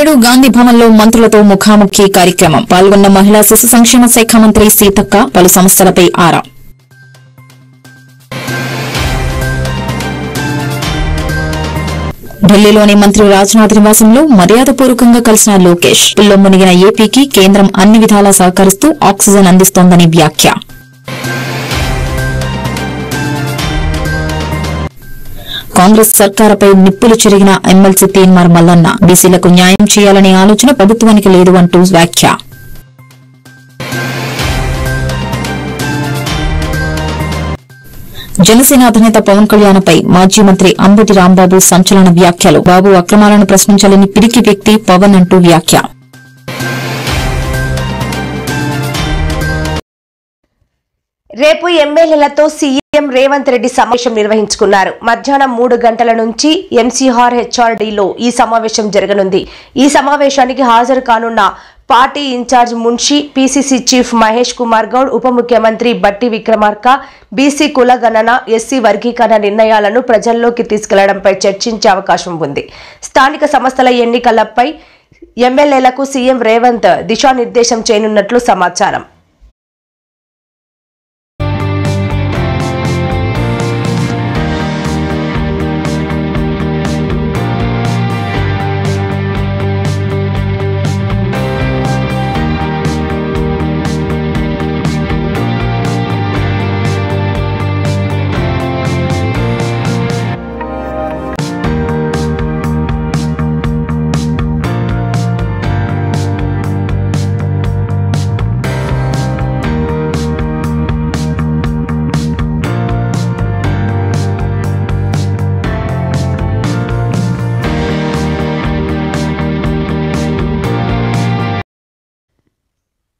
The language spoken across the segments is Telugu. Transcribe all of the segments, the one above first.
నాడు గాంధీ భవన్లో మంత్రులతో ముఖాముఖి కార్యక్రమం పాల్గొన్న మహిళా శిశు సంక్షేమ శాఖ మంత్రి సీతక్క పలు సమస్యలపై ఆరా. ఢిల్లీలోని మంత్రి రాజ్నాథ్ నివాసంలో మర్యాదపూర్వకంగా కలిసిన లోకేష్. పిల్లో మునిగిన ఏపీకి కేంద్రం అన్ని విధాలా సహకరిస్తూ ఆక్సిజన్ అందిస్తోందని వ్యాఖ్య. కాంగ్రెస్ సర్కారుపై నిప్పులు చెరిగిన ఎమ్మెల్సీ తీన్మార్ మల్లన్న. బీసీలకు న్యాయం చేయాలనే ఆలోచన ప్రభుత్వానికి లేదు అంటూ వ్యాఖ్య. జనసేన అధినేత పవన్ కళ్యాణ్పై మాజీ మంత్రి అంబటి రాంబాబు సంచలన వ్యాఖ్యలు. బాబు అక్రమాలను ప్రశ్నించాలని పిరికి వ్యక్తి పవన్ అంటూ వ్యాఖ్య. రేపు ఎమ్మెల్యేలతో సీఎం రేవంత్ రెడ్డి సమావేశం నిర్వహించుకున్నారు. మధ్యాహ్నం 3 గంటల నుంచి ఎంసీఆర్ హెచ్ఆర్డీలో ఈ సమావేశం జరగనుంది. ఈ సమావేశానికి హాజరు కానున్న party in-charge Munshi, PCC chief Mahesh Kumar Goud, ఉప ముఖ్యమంత్రి బట్టి విక్రమార్క బీసీ కులగణన, ఎస్సీ వర్గీకరణ నిర్ణయాలను ప్రజల్లోకి తీసుకెళ్లడంపై చర్చించే అవకాశం ఉంది. స్థానిక సంస్థల ఎన్నికలపై ఎమ్మెల్యేలకు సీఎం రేవంత్ దిశానిర్దేశం చేయనున్నట్లు సమాచారం.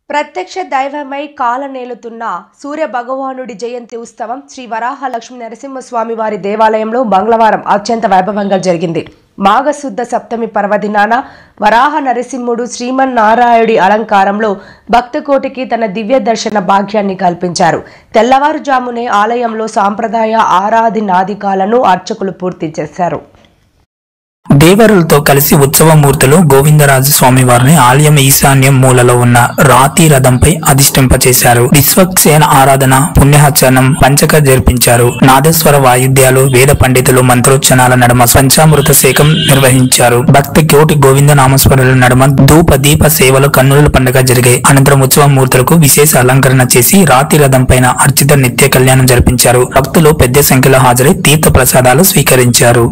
ప్రత్యక్ష దైవమై కాలనేలుతున్న సూర్య భగవానుడి జయంతి ఉత్సవం శ్రీ వరాహ లక్ష్మీ నరసింహస్వామి వారి దేవాలయంలో మంగళవారం అత్యంత వైభవంగా జరిగింది. మాఘశుద్ధ సప్తమి పర్వదినాన వరాహ నరసింహుడు శ్రీమన్నారాయుడి అలంకారంలో భక్తకోటికి తన దివ్య దర్శన భాగ్యాన్ని కల్పించారు. తెల్లవారుజామునే ఆలయంలో సాంప్రదాయ ఆరాధనాధికాలను అర్చకులు పూర్తి చేశారు. దేవరులతో కలిసి ఉత్సవమూర్తులు గోవిందరాజు స్వామి వారిని ఆలయం ఈశాన్యం మూలలో ఉన్న రాతి రథంపై అధిష్టింపచేశారు. విశ్వక్సేన ఆరాధన, పుణ్యహచనం, పంచక జరిపించారు. నాదస్వర వాయిద్యాలు, వేద పండితులు మంత్రోచ్చనాల నడుమ పంచామృత సేకం నిర్వహించారు. భక్తి కోటి గోవింద నామస్వరుల నడుమ ధూప దీప సేవలు కన్నుల పండుగ జరిగాయి. అనంతరం ఉత్సవమూర్తులకు విశేష అలంకరణ చేసి రాతి రథం పైన అర్చిత నిత్య కళ్యాణం జరిపించారు. భక్తులు పెద్ద సంఖ్యలో హాజరై తీర్థ ప్రసాదాలు స్వీకరించారు.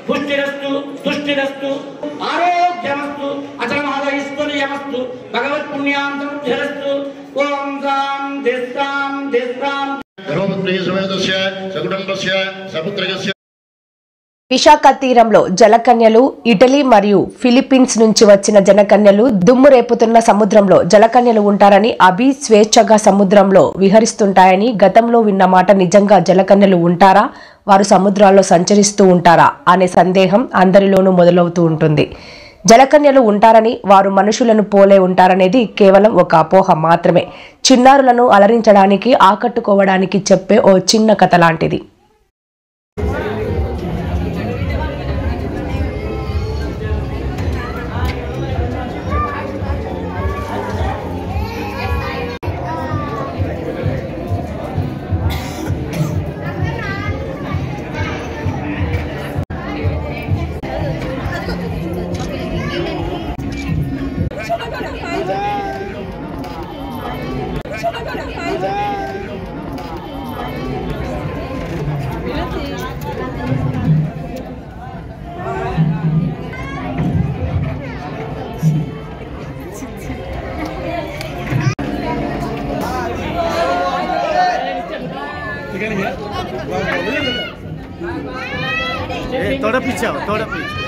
పుష్టిరస్తు తుష్టిరస్తు ఆరోగ్యమస్తు అచలమహైశ్వర్యమస్తు భగవత్పుణ్యాంతమధ్యరస్తు. ఓం సాం దిస్తాం దిస్తాం గర్భప్రియసమేతస్య సకుటుంబస్య సపుత్రకస్య. విశాఖ తీరంలో జలకన్యలు ఇటలీ మరియు ఫిలిప్పీన్స్ నుంచి వచ్చిన జలకన్యలు దుమ్ము రేపుతున్న సముద్రంలో జలకన్యలు ఉంటారని, అభి స్వేచ్ఛగా సముద్రంలో విహరిస్తుంటాయని గతంలో విన్న మాట నిజంగా జలకన్యలు ఉంటారా, వారు సముద్రాల్లో సంచరిస్తూ ఉంటారా అనే సందేహం అందరిలోనూ మొదలవుతూ ఉంటుంది. జలకన్యలు ఉంటారని, వారు మనుషులను పోలే ఉంటారనేది కేవలం ఒక అపోహ మాత్రమే. చిన్నారులను అలరించడానికి ఆకట్టుకోవడానికి చెప్పే ఓ చిన్న కథ లాంటిది. थोड़ा पीछे आओ, थोड़ा पीछे.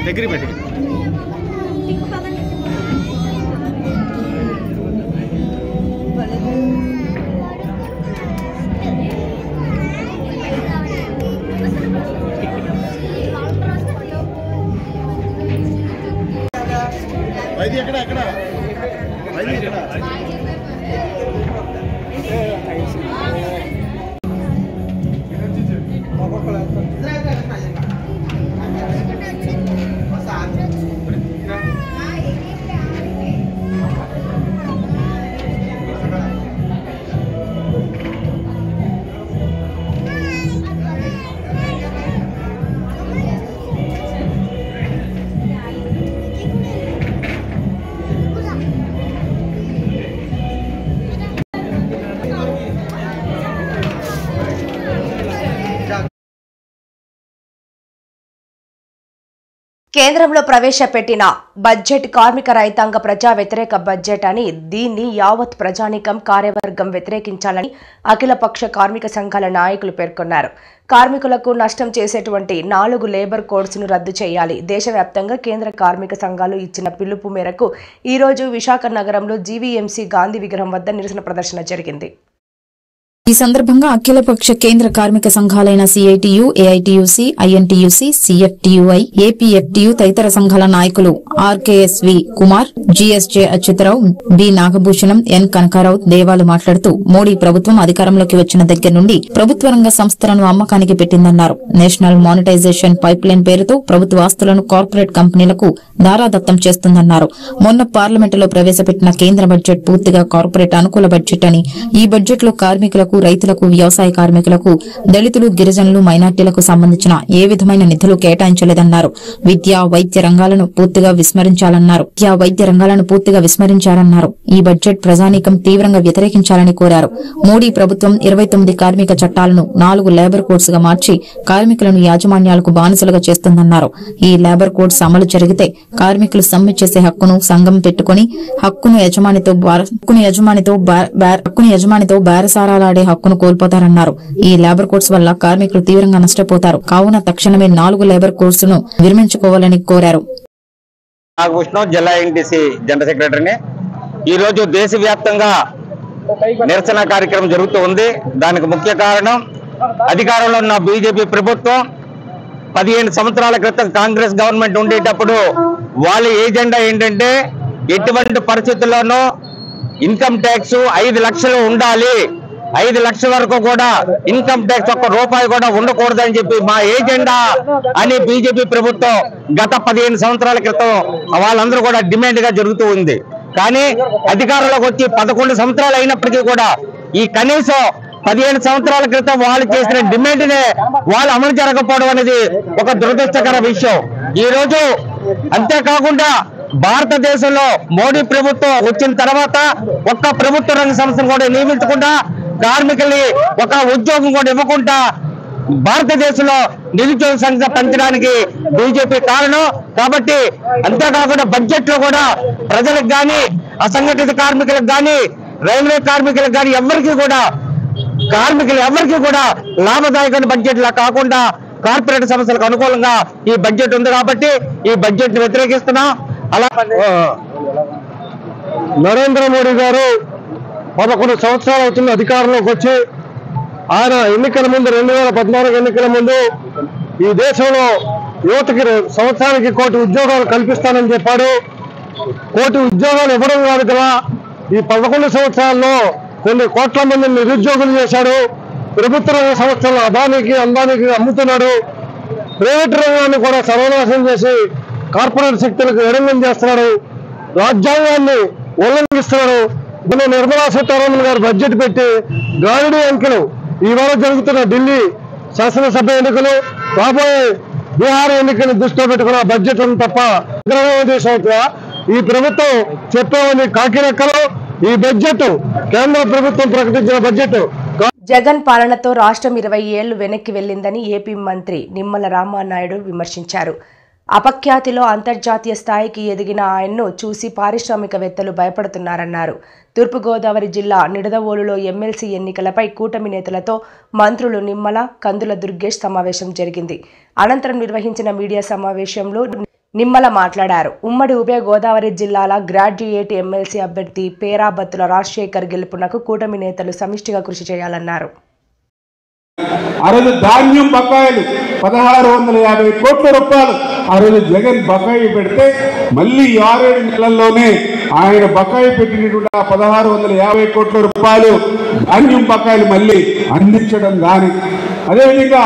దగ్గర పెట్టి వైద్య ఎక్కడ ఎక్కడ వైద్య ఎక్కడ కేంద్రంలో ప్రవేశపెట్టిన బడ్జెట్ కార్మిక రైతాంగ ప్రజా వ్యతిరేక బడ్జెట్ అని, దీన్ని యావత్ ప్రజానీకం కార్యవర్గం వ్యతిరేకించాలని అఖిలపక్ష కార్మిక సంఘాల నాయకులు పేర్కొన్నారు. కార్మికులకు నష్టం చేసేటువంటి 4 లేబర్ కోడ్స్ను రద్దు చేయాలి. దేశవ్యాప్తంగా కేంద్ర కార్మిక సంఘాలు ఇచ్చిన పిలుపు మేరకు ఈరోజు విశాఖ నగరంలో జీవీఎంసీ గాంధీ విగ్రహం వద్ద నిరసన ప్రదర్శన జరిగింది. ఈ సందర్భంగా అఖిలపక్ష కేంద్ర కార్మిక సంఘాలైన సిఐటియు, ఏఐటియుసి, ఐఎన్టీయూసీ, సిఎఫ్టియుఐ, ఏపీఎఫ్టియు తదితర సంఘాల నాయకులు ఆర్కేఎస్వి కుమార్, జిఎస్జే అచ్యుతరావు, బి నాగభూషణం, ఎన్ కనకారావు దేవాలు మాట్లాడుతూ మోడీ ప్రభుత్వం అధికారంలోకి వచ్చిన దగ్గర నుండి ప్రభుత్వ రంగ సంస్థలను అమ్మకానికి పెట్టిందన్నారు. నేషనల్ మానిటైజేషన్ పైప్ లైన్ పేరుతో ప్రభుత్వ ఆస్తులను కార్పొరేట్ కంపెనీలకు దారాదత్తం చేస్తుందన్నారు. మొన్న పార్లమెంటులో ప్రవేశపెట్టిన కేంద్ర బడ్జెట్ పూర్తిగా కార్పొరేట్ అనుకూల బడ్జెట్ అని, ఈ బడ్జెట్ లో కార్మికులకు, రైతులకు, వ్యవసాయ కార్మికులకు, దళితులు, గిరిజనులు, మైనార్టీలకు సంబంధించిన ఏ విధమైన నిధులు కేటాయించలేదన్నారు. విద్యా వైద్య రంగాలను పూర్తిగా విస్మరించారన్నారు. ఈ బడ్జెట్ ప్రజానీకం తీవ్రంగా వ్యతిరేకించాలని కోరారు. మోడీ ప్రభుత్వం 29 కార్మిక చట్టాలను 4 లేబర్ కోడ్స్ గా మార్చి కార్మికులను యాజమాన్యాలకు బానిసలుగా చేస్తుందన్నారు. ఈ లేబర్ కోడ్స్ అమలు జరిగితే కార్మికులు సమ్మె చేసే హక్కును సంఘం పెట్టుకుని హక్కును యజమానితో బేరసారాలాడే హక్కును కోల్పోతారన్నారు. ఈ లేబర్ కోడ్స్ వల్ల కార్మికులు తీవ్రంగా నష్టపోతారు. కావున తక్షణమే 4 లేబర్ కోడ్స్ ను విరమించుకోవాలని కోరారు. జిల్లా ఎన్టీసీ జనరల్ సెక్రటరీని. ఈ రోజు దేశవ్యాప్తంగా నిరసన కార్యక్రమం జరుగుతూ ఉంది. దానికి ముఖ్య కారణం అధికారంలో ఉన్న బీజేపీ ప్రభుత్వం 15 సంవత్సరాల క్రితం కాంగ్రెస్ గవర్నమెంట్ ఉండేటప్పుడు వాళ్ళ ఏజెండా ఏంటంటే ఎటువంటి పరిస్థితుల్లోనూ ఇన్కమ్ ట్యాక్స్ 5 లక్షలు ఉండాలి, 5 లక్షల వరకు కూడా ఇన్కమ్ ట్యాక్స్ ఒక్క రూపాయి కూడా ఉండకూడదని చెప్పి మా ఏజెండా అని బీజేపీ ప్రభుత్వం గత 15 సంవత్సరాల క్రితం వాళ్ళందరూ కూడా డిమాండ్ గా జరుగుతూ ఉంది. కానీ అధికారంలోకి వచ్చి 11 సంవత్సరాలు అయినప్పటికీ కూడా ఈ కనీసం 15 సంవత్సరాల క్రితం వాళ్ళు చేసిన డిమాండ్ నే వాళ్ళు అమలు జరగకపోవడం అనేది ఒక దురదృష్టకర విషయం. ఈ రోజు అంతేకాకుండా భారతదేశంలో మోడీ ప్రభుత్వం వచ్చిన తర్వాత ఒక్క ప్రభుత్వ రంగ సంస్థను కూడా నియమించకుండా, కార్మికుల్ని ఒక ఉద్యోగం కూడా ఇవ్వకుండా భారతదేశంలో నిరుద్యోగ సంఖ్య పెంచడానికి బీజేపీ కారణం. కాబట్టి అంతేకాకుండా బడ్జెట్ లో కూడా ప్రజలకు కానీ, అసంఘటిత కార్మికులకు కానీ, రైల్వే కార్మికులకు కానీ ఎవరికి కూడా లాభదాయకమైన బడ్జెట్ లా కాకుండా కార్పొరేట్ సంస్థలకు అనుకూలంగా ఈ బడ్జెట్ ఉంది. కాబట్టి ఈ బడ్జెట్ ని వ్యతిరేకిస్తున్నాం. అలా నరేంద్ర మోడీ గారు 11 సంవత్సరాలు అవుతున్న అధికారంలోకి వచ్చి ఆయన ఎన్నికల ముందు 2014 ఎన్నికల ముందు ఈ దేశంలో యువతకి సంవత్సరానికి 1 కోటి ఉద్యోగాలు కల్పిస్తానని చెప్పాడు. 1 కోటి ఉద్యోగాలు ఇవ్వడం కాదు కదా, ఈ 11 సంవత్సరాల్లో కొన్ని కోట్ల మందిని నిరుద్యోగులు చేశాడు. ప్రభుత్వ రంగ సంస్థలు అంబానీకి అమ్ముతున్నాడు. ప్రైవేట్ రంగాన్ని కూడా సర్వనాశనం చేసి కార్పొరేట్ శక్తులకు ఎడంగం చేస్తున్నాడు. రాజ్యాంగాన్ని ఉల్లంఘిస్తున్నాడు. మన నిర్మలా సీతారామన్ గారు బడ్జెట్ పెట్టి గాలిడి అంకెలు ఈవేళ జరుగుతున్న ఢిల్లీ శాసనసభ ఎన్నికలు, రాబోయే బీహార్ ఎన్నికలు దృష్టిలో పెట్టుకున్న బడ్జెట్ ఉంది తప్ప ఈ ప్రభుత్వం చెప్పేవని కాకిరెక్కలు. ఈ బడ్జెట్ కేంద్ర ప్రభుత్వం ప్రకటించిన బడ్జెట్. జగన్ పాలనతో రాష్ట్రం 20 ఏళ్లు వెనక్కి వెళ్లిందని ఏపీ మంత్రి నిమ్మల రామానాయుడు విమర్శించారు. అపఖ్యాతిలో అంతర్జాతీయ స్థాయికి ఎదిగిన ఆయన్ను చూసి పారిశ్రామికవేత్తలు భయపడుతున్నారన్నారు. తూర్పుగోదావరి జిల్లా నిడదవోలులో ఎమ్మెల్సీ ఎన్నికలపై కూటమి నేతలతో మంత్రులు నిమ్మల, కందుల దుర్గేష్ సమావేశం జరిగింది. అనంతరం నిర్వహించిన మీడియా సమావేశంలో నిమ్మల మాట్లాడారు. ఉమ్మడి ఉభయ గోదావరి జిల్లాల గ్రాడ్యుయేట్ ఎమ్మెల్సీ అభ్యర్థి పేరాబత్తుల రాజశేఖర్ గెలుపునకు కూటమి నేతలు సమిష్టిగా కృషి చేయాలన్నారు. ఆ రోజు ధాన్యం బకాయిలు 1650 కోట్ల రూపాయలు ఆ రోజు జగన్ బకాయి పెడితే మళ్ళీ 6-7 నెలల్లోనే ఆయన బకాయి పెట్టినటువంటి 1650 కోట్ల రూపాయలు ధాన్యం బకాయిలు మళ్ళీ అందించడం కానీ, అదేవిధంగా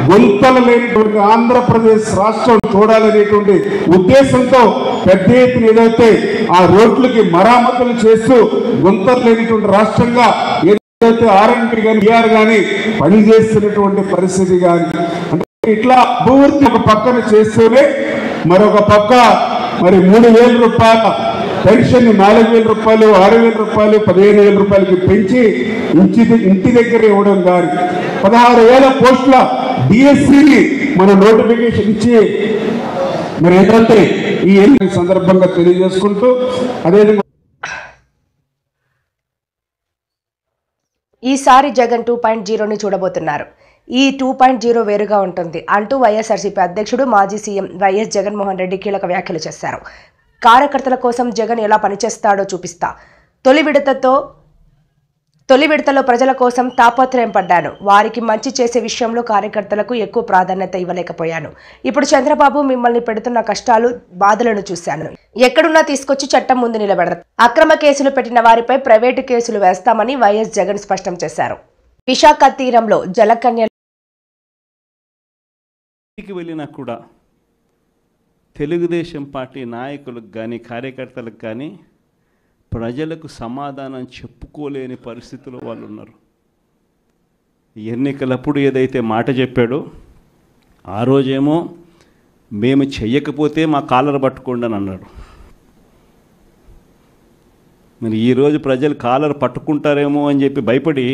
గుంతలు లేనటువంటి ఆంధ్రప్రదేశ్ రాష్ట్రం చూడాలనేటువంటి ఉద్దేశంతో పెద్ద ఎత్తున ఏదైతే ఆ రోడ్లకి మరామతులు చేస్తూ గుంతలు లేనటువంటి రాష్ట్రంగా ఏదైతే ఆర్ఎండ్బి కానీ బీఆర్ కానీ పనిచేస్తున్నటువంటి పరిస్థితి కానీ, అంటే ఇట్లా అభివృద్ధి ఒక పక్కన చేస్తూనే మరొక పక్క మరి 3,000 రూపాయల పెన్షన్ 4,000 రూపాయలు, 6,000 రూపాయలు, 15,000 రూపాయలకి పెంచి ఇంటి దగ్గర ఇవ్వడం కానీ, 16,000 పోస్టుల డిఎస్సిని మనం నోటిఫికేషన్ ఇచ్చి మరి ఏంటంటే ఈ ఎన్నికల సందర్భంగా తెలియజేసుకుంటూ, అదేవిధంగా ఈసారి జగన్ 2.0ని చూడబోతున్నారు. ఈ 2.0 వేరుగా ఉంటుంది అంటూ వైఎస్ఆర్సీపీ అధ్యక్షుడు మాజీ సీఎం వైఎస్ జగన్మోహన్ రెడ్డి కీలక వ్యాఖ్యలు చేశారు. కార్యకర్తల కోసం జగన్ ఎలా పనిచేస్తాడో చూపిస్తా. తొలి విడతలో ప్రజల కోసం తాపత్రయం పడ్డాను. వారికి మంచి చేసే విషయంలో కార్యకర్తలకు ఎక్కువ ప్రాధాన్యత ఇవ్వలేకపోయాను. ఇప్పుడు చంద్రబాబు మిమ్మల్ని పెడుతున్న కష్టాలు, బాధలను చూశాను. ఎక్కడున్నా తీసుకొచ్చి చట్టం ముందు నిలబెడతారు. అక్రమ కేసులు పెట్టిన వారిపై ప్రైవేటు కేసులు వేస్తామని వైఎస్ జగన్ స్పష్టం చేశారు. విశాఖ తీరంలో జలకన్య వెళ్ళినా కూడా తెలుగుదేశం పార్టీ నాయకులకు కానీ, కార్యకర్తలకు కానీ ప్రజలకు సమాధానం చెప్పుకోలేని పరిస్థితుల్లో వాళ్ళు ఉన్నారు. ఎన్నికలప్పుడు ఏదైతే మాట చెప్పాడో ఆ రోజేమో మేము చెయ్యకపోతే మా కాలర్ పట్టుకోండి అని అన్నాడు. మరి ఈరోజు ప్రజలు కాలర్ పట్టుకుంటారేమో అని చెప్పి భయపడి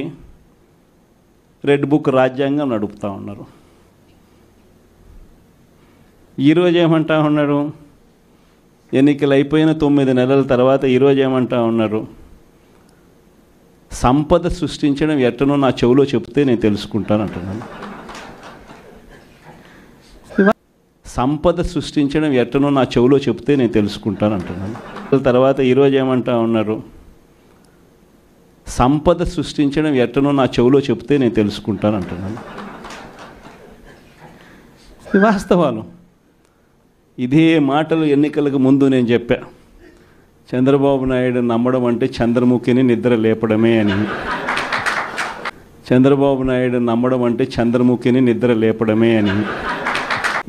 రెడ్ బుక్ రాజ్యాంగం నడుపుతూ ఉన్నారు. ఈరోజు ఏమంటా ఉన్నాడు, ఎన్నికలు అయిపోయిన 9 నెలల తర్వాత ఈరోజు ఏమంటా ఉన్నారు, సంపద సృష్టించడం ఎట్టనో నా చెవులో చెప్తే నేను తెలుసుకుంటాను అంటున్నాను. సంపద సృష్టించడం ఎట్టనో నా చెవులో చెప్తే నేను తెలుసుకుంటాను అంటున్నాను. తర్వాత ఈరోజు ఏమంటా ఉన్నారు, సంపద సృష్టించడం ఎట్టనో నా చెవులో చెప్తే నేను తెలుసుకుంటాను అంటున్నాను. వాస్తవాలు. ఇదే మాటలు ఎన్నికలకు ముందు నేను చెప్పా. చంద్రబాబు నాయుడు నమ్మడం అంటే చంద్రముఖిని నిద్ర లేపడమే అని. చంద్రబాబు నాయుడు నమ్మడం అంటే చంద్రముఖిని నిద్ర లేపడమే అని.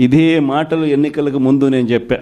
ఇదే మాటలు ఎన్నికలకు ముందు నేను చెప్పా.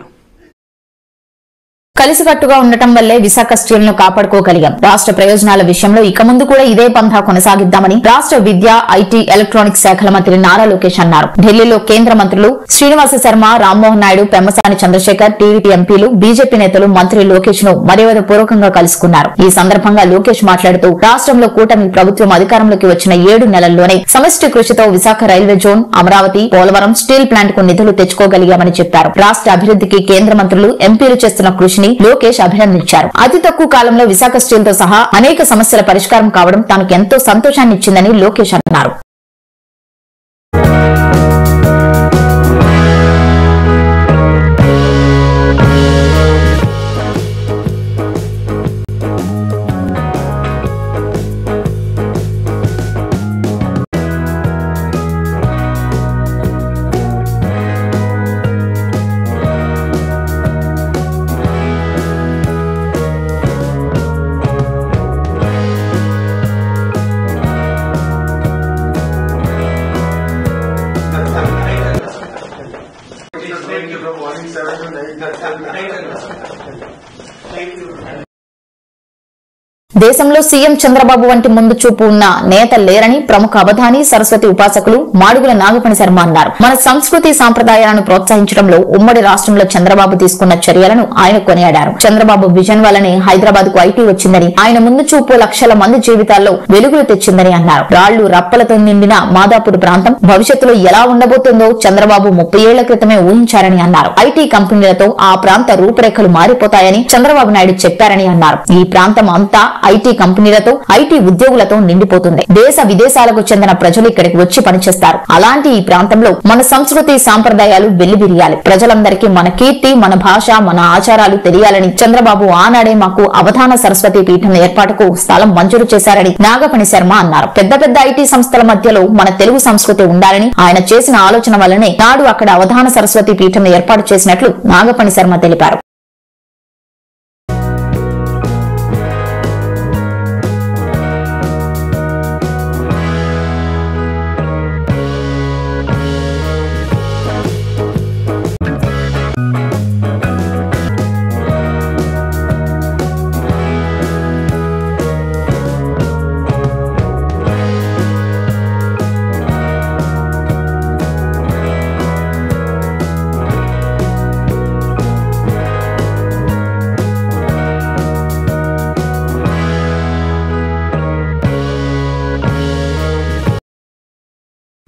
కలిసికట్టుగా ఉండటం వల్లే విశాఖ స్టీల్ను కాపాడుకోగలిగాం. రాష్ట్ర ప్రయోజనాల విషయంలో ఇక ముందు కూడా ఇదే పంథా కొనసాగిద్దామని రాష్ట్ర విద్య, ఐటీ, ఎలక్ట్రానిక్స్ శాఖల మంత్రి నారా లోకేష్ అన్నారు. ఢిల్లీలో కేంద్ర మంత్రులు శ్రీనివాస శర్మ, రామ్మోహన్ నాయుడు, పెమ్మసాని చంద్రశేఖర్, టీడీపీ ఎంపీలు, బీజేపీ నేతలు మంత్రి లోకేష్ ను మర్యాద పూర్వకంగా కలుసుకున్నారు. ఈ సందర్భంగా లోకేష్ మాట్లాడుతూ రాష్ట్రంలో కూటమి ప్రభుత్వం అధికారంలోకి వచ్చిన 7 నెలల్లోనే సమష్టి కృషితో Visakha railway zone, Amaravati, Polavaram steel plant కు నిధులు తెచ్చుకోగలిగామని చెప్పారు. రాష్ట్ర అభివృద్ధికి కేంద్ర మంత్రులు, ఎంపీలు చేస్తున్న కృషిని లోకేష్ అభినందించారు. అతి తక్కువ కాలంలో విశాఖ స్టీల్ తో సహా అనేక సమస్యల పరిష్కారం కావడం తనకు ఎంతో సంతోషాన్ని ఇచ్చిందని లోకేష్ అన్నారు. దేశంలో సీఎం చంద్రబాబు వంటి ముందు చూపు ఉన్న నేత లేరని ప్రముఖ అవధాని, సరస్వతి ఉపాసకులు మాడుగుల నాగపణి శర్మ అన్నారు. మన సంస్కృతి సాంప్రదాయాలను ప్రోత్సహించడంలో ఉమ్మడి రాష్ట్రంలో చంద్రబాబు తీసుకున్న చర్యలను ఆయన కొనియాడారు. చంద్రబాబు విజన్ వల్లనే హైదరాబాద్ కు ఐటీ వచ్చిందని, ఆయన ముందు చూపు లక్షల మంది జీవితాల్లో వెలుగులు తెచ్చిందని అన్నారు. రాళ్లు రప్పలతో నిండిన మాదాపూర్ ప్రాంతం భవిష్యత్తులో ఎలా ఉండబోతుందో చంద్రబాబు 30 ఏళ్ల క్రితమే ఊహించారని అన్నారు. ఐటీ కంపెనీలతో ఆ ప్రాంత రూపురేఖలు మారిపోతాయని చంద్రబాబు నాయుడు చెప్పారని అన్నారు. ఈ ప్రాంతం అంతా ఐటీ కంపెనీలతో, ఐటీ ఉద్యోగులతో నిండిపోతుంది. దేశ విదేశాలకు చెందిన ప్రజలు ఇక్కడికి వచ్చి పనిచేస్తారు. అలాంటి ఈ ప్రాంతంలో మన సంస్కృతి సాంప్రదాయాలు వెల్లివిరియాలి. ప్రజలందరికీ మన కీర్తి, మన భాష, మన ఆచారాలు తెలియాలని చంద్రబాబు ఆనాడే మాకు అవధాన సరస్వతి పీఠం ఏర్పాటుకు స్థలం మంజూరు చేశారని నాగపణి శర్మ అన్నారు. పెద్ద పెద్ద ఐటీ సంస్థల మధ్యలో మన తెలుగు సంస్కృతి ఉండాలని ఆయన చేసిన ఆలోచన వల్లనే నాడు అక్కడ అవధాన సరస్వతి పీఠం ఏర్పాటు చేసినట్లు నాగపణి శర్మ తెలిపారు.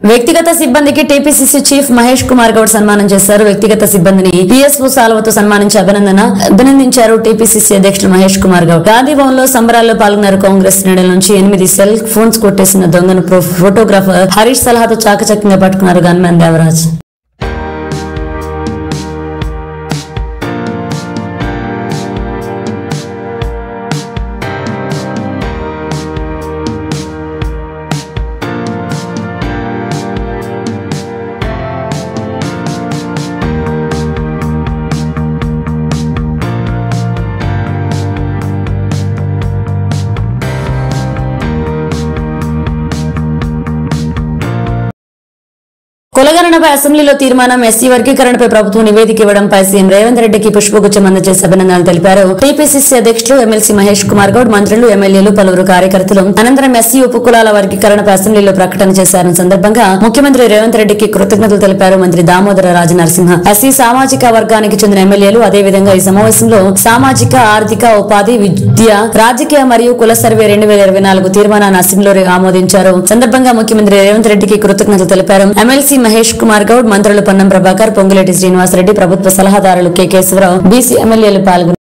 వ్యక్తిగత సిబ్బందికి టీపీసీసీ చీఫ్ మహేష్ కుమార్ గౌడ్ సన్మానం చేశారు. వ్యక్తిగత సిబ్బందిని పిఎస్ఓ సాల్వతో సన్మానించి అభినందించారు టీపీసీసీ అధ్యక్షుడు మహేష్ కుమార్ గౌడ్. గాంధీ భవన్ లో సంబరాల్లో పాల్గొన్నారు. కాంగ్రెస్ శ్రేణుల నుంచి 8 సెల్ ఫోన్స్ కొట్టేసిన దొంగను ఫోటోగ్రాఫర్ హరీష్ సలహాతో చాకచక్యంగా పట్టుకున్నారు గన్మెన్ దేవరాజ్. కులగణనపై అసెంబ్లీలో తీర్మానం. ఎస్సీ వర్గీకరణపై ప్రభుత్వం నివేదిక ఇవ్వడంపై సీఎం రేవంత్ రెడ్డికి పుష్పగుచ్చం అందజేసి అభినందనలు తెలిపారు. టీపీసీసీ అధ్యక్షుడు ఎమ్మెల్సీ మహేష్ కుమార్ గౌడ్, మంత్రులు, ఎమ్మెల్యేలు, పలువురు కార్యకర్తలు అనంతరం ఎస్సీ ఉపకులాల వర్గీకరణపై అసెంబ్లీలో ప్రకటన చేశారు. సందర్భంగా ముఖ్యమంత్రి రేవంత్ రెడ్డికి కృతజ్ఞతలు తెలిపారు మంత్రి దామోదర రాజనరసింహ. ఎస్సీ సామాజిక వర్గానికి చెందిన ఎమ్మెల్యేలు అదేవిధంగా ఈ సమావేశంలో సామాజిక, ఆర్థిక, ఉపాధి, విద్య, రాజకీయ మరియు కుల సర్వే 2024 తీర్మానాన్ని అసెంబ్లీలో ఆమోదించారు. సందర్భంగా ముఖ్యమంత్రి రేవంత్ రెడ్డికి కృతజ్ఞతలు తెలిపారు. ఎమ్మెల్సీ మహేష్ కుమార్ గౌడ్, మంత్రులు పొన్నం ప్రభాకర్, పొంగులేటి శ్రీనివాసరెడ్డి, ప్రభుత్వ సలహాదారులు కె కేశవరావు, బీసీ ఎమ్మెల్యేలు పాల్గొన్నారు.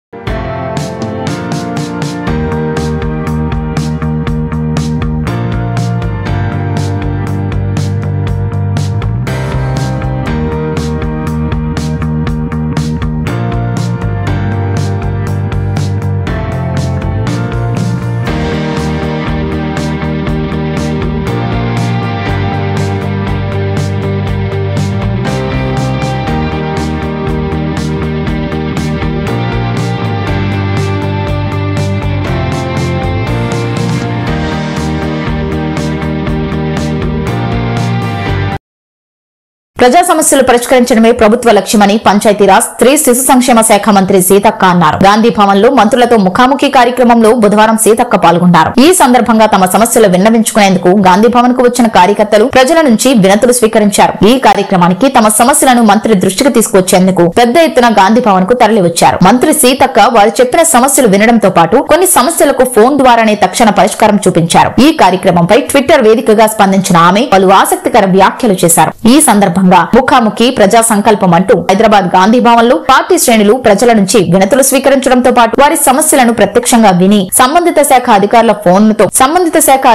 ప్రజా సమస్యలు పరిష్కరించడమే ప్రభుత్వ లక్ష్యమని పంచాయతీరాజ్ స్త్రీ శిశు సంక్షేమ శాఖ మంత్రి సీతక్క అన్నారు. గాంధీ భవన్ లో మంత్రులతో ముఖాముఖి కార్యక్రమంలో బుధవారం సీతక్క పాల్గొన్నారు. ఈ సందర్భంగా తమ సమస్యలు విన్నవించుకునేందుకు గాంధీ భవన్ కు వచ్చిన కార్యకర్తలు ప్రజల నుంచి వినతులు స్వీకరించారు. ఈ కార్యక్రమానికి తమ సమస్యలను మంత్రి దృష్టికి తీసుకొచ్చేందుకు పెద్ద ఎత్తున గాంధీ భవన్ కు తరలివచ్చారు. మంత్రి సీతక్క వారు చెప్పిన సమస్యలు వినడంతో పాటు కొన్ని సమస్యలకు ఫోన్ ద్వారానే తక్షణ పరిష్కారం చూపించారు. ఈ కార్యక్రమంపై ట్విట్టర్ వేదికగా స్పందించిన ఆమె పలు ఆసక్తికర వ్యాఖ్యలు చేశారు. ఈ సందర్భంగా ముఖాముఖి ప్రజా సంకల్పం అంటూ హైదరాబాద్ గాంధీ భవన్ లో పార్టీ శ్రేణులు ప్రజల నుంచి వినతులు స్వీకరించడంతో పాటు వారి సమస్యలను ప్రత్యక్షంగా విని సంబంధిత శాఖ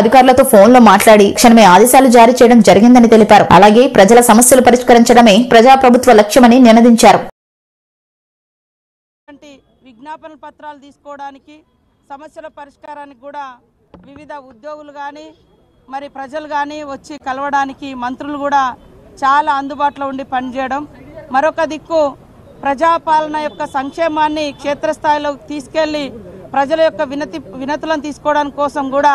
అధికారులతో ఫోన్ లో మాట్లాడి క్షణమే ఆదేశాలు జారీ చేయడం జరిగిందని తెలిపారు. అలాగే ప్రజల సమస్యలు పరిష్కరించడమే ప్రజాప్రభుత్వ లక్ష్యమని నినదించారు. విజ్ఞాపన పత్రాలు తీసుకోవడానికి సమస్యల పరిష్కారానికి కూడా వివిధ ఉద్యోగులు కానీ మరి ప్రజలు కానీ వచ్చి కలవడానికి మంత్రులు కూడా చాలా అందుబాటులో ఉండి పనిచేయడం, మరొక దిక్కు ప్రజాపాలన యొక్క సంక్షేమాన్ని క్షేత్రస్థాయిలో తీసుకెళ్లి ప్రజల యొక్క వినతులను తీసుకోవడానికి కోసం కూడా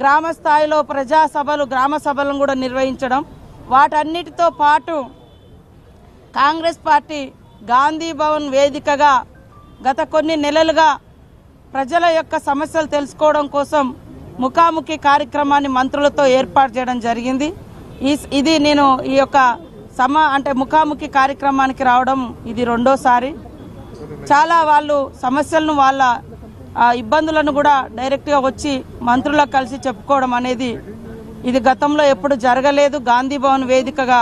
గ్రామ స్థాయిలో ప్రజా సభలు గ్రామ సభలను కూడా నిర్వహించడం, వాటన్నిటితో పాటు కాంగ్రెస్ పార్టీ గాంధీ భవన్ వేదికగా గత కొన్ని నెలలుగా ప్రజల యొక్క సమస్యలు తెలుసుకోవడం కోసం ముఖాముఖి కార్యక్రమాన్ని మంత్రులతో ఏర్పాటు చేయడం జరిగింది. ఇది నేను ఈ యొక్క ముఖాముఖి కార్యక్రమానికి రావడం ఇది రెండోసారి. చాలా వాళ్ళు సమస్యలను వాళ్ళ ఇబ్బందులను కూడా డైరెక్ట్గా వచ్చి మంత్రులకు కలిసి చెప్పుకోవడం అనేది ఇది గతంలో ఎప్పుడు జరగలేదు. గాంధీ భవన్ వేదికగా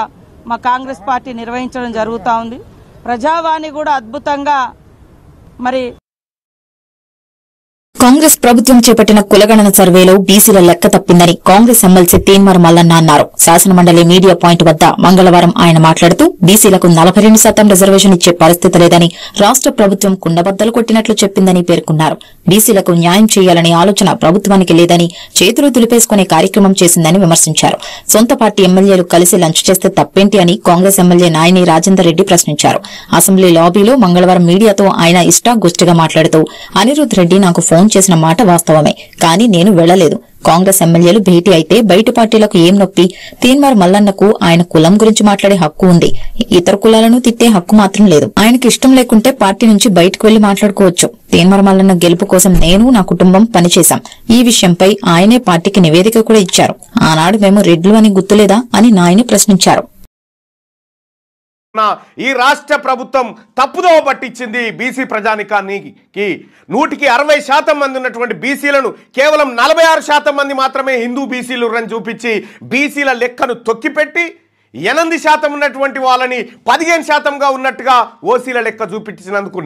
మా కాంగ్రెస్ పార్టీ నిర్వహించడం జరుగుతూ ఉంది. ప్రజావాణి కూడా అద్భుతంగా మరి కాంగ్రెస్ ప్రభుత్వం చేపట్టిన కులగణన సర్వేలో బీసీల లెక్క తప్పిందని కాంగ్రెస్ ఎమ్మెల్సీ తీన్మార్ మల్లన్న అన్నారు. శాసనమండలి మీడియా పాయింట్ వద్ద మంగళవారం ఆయన మాట్లాడుతూ బీసీలకు 42% రిజర్వేషన్ ఇచ్చే పరిస్థితి లేదని రాష్ట ప్రభుత్వం కుండబద్దలు కొట్టినట్లు చెప్పిందని పేర్కొన్నారు. బీసీలకు న్యాయం చేయాలనే ఆలోచన ప్రభుత్వానికి లేదని చేతులు దులిపేసుకునే కార్యక్రమం చేసిందని విమర్శించారు. సొంత పార్టీ ఎమ్మెల్యేలు కలిసి లంచ్ చేస్తే తప్పేంటి అని కాంగ్రెస్ ఎమ్మెల్యే నాయని రాజేందర్ రెడ్డి ప్రశ్నించారు. అసెంబ్లీ లాబీలో మంగళవారం మీడియాతో ఆయన ఇష్టాగోష్ఠిగా మాట్లాడుతూ అనిరుద్ రెడ్డి నాకు ఫోన్ చేసిన మాట వాస్తవమే, కానీ నేను వెళ్లలేదు. కాంగ్రెస్ ఎమ్మెల్యేలు భేటీ అయితే బయట పార్టీలకు ఏం నొప్పి? తీన్మార్ మల్లన్నకు ఆయన కులం గురించి మాట్లాడే హక్కు ఉంది, ఇతర కులాలను తిట్టే హక్కు మాత్రం లేదు. ఆయనకి ఇష్టం లేకుంటే పార్టీ నుంచి బయటకు వెళ్లి మాట్లాడుకోవచ్చు. తీన్మార్ మల్లన్న గెలుపు కోసం నేను నా కుటుంబం పనిచేశాం. ఈ విషయంపై ఆయనే పార్టీకి నివేదిక కూడా ఇచ్చారు. ఆనాడు మేము రెడ్లు అని గుర్తులేదా అని నాయని ప్రశ్నించారు. ఈ రాష్ట్ర ప్రభుత్వం తప్పుదోవ పట్టించింది బీసీ ప్రజానికానికి. 60% మంది ఉన్నటువంటి బీసీలను కేవలం 46% మంది మాత్రమే హిందూ బీసీలు అని చూపించి బీసీల లెక్కను తొక్కిపెట్టి 8% ఉన్నటువంటి వాళ్ళని 15%గా ఉన్నట్టుగా ఓసీల లెక్క చూపించినందుకు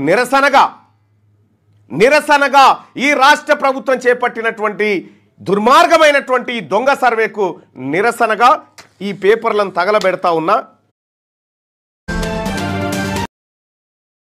నిరసనగా ఈ రాష్ట్ర ప్రభుత్వం చేపట్టినటువంటి దుర్మార్గమైనటువంటి దొంగ సర్వేకు నిరసనగా ఈ పేపర్లను తగలబెడతా ఉన్నా.